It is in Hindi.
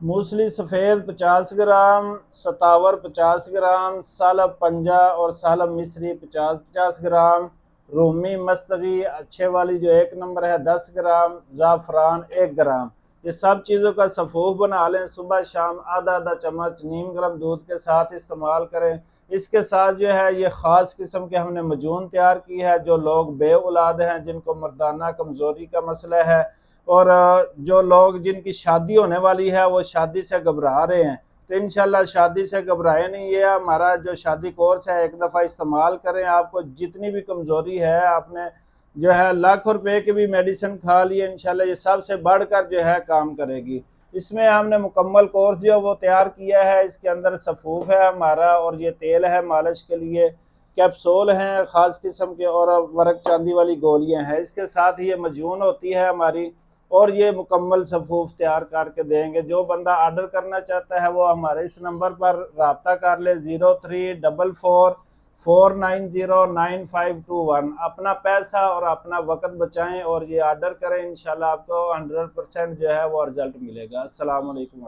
मूसली सफ़ेद 50 ग्राम, सतावर 50 ग्राम, सालब पंजा और सालब मिस्री 50-50 ग्राम, रूमी मस्तगी अच्छे वाली जो 1 नंबर है 10 ग्राम, ज़ाफ़रान 1 ग्राम। ये सब चीज़ों का सफ़ूफ बना लें। सुबह शाम आधा आधा चम्मच नीम गर्म दूध के साथ इस्तेमाल करें। इसके साथ जो है ये ख़ास किस्म के हमने मजून तैयार की है। जो लोग बे औलाद हैं, जिनको मर्दाना कमज़ोरी का मसला है, और जो लोग जिनकी शादी होने वाली है वो शादी से घबरा रहे हैं, तो इंशाल्लाह शादी से घबराए नहीं। ये हमारा जो शादी कोर्स है, एक दफ़ा इस्तेमाल करें। आपको जितनी भी कमज़ोरी है, आपने जो है लाखों रुपए की भी मेडिसिन खा ली है, इंशाल्लाह ये सबसे बढ़कर जो है काम करेगी। इसमें हमने मुकम्मल कोर्स जो है वो तैयार किया है। इसके अंदर सफ़ूफ है हमारा, और ये तेल है मालिश के लिए, कैप्सूल हैं ख़ास किस्म के, और वर्क चांदी वाली गोलियां हैं। इसके साथ ही ये मजून होती है हमारी, और ये मुकम्मल सफ़ूफ तैयार करके देंगे। जो बंदा आर्डर करना चाहता है वो हमारे इस नंबर पर रब्ता कर ले, 0344490951। अपना पैसा और अपना वक्त बचाएं और ये आर्डर करें। इंशाल्लाह आपको 100% जो है वो रिजल्ट मिलेगा। अस्सलाम वालेकुम।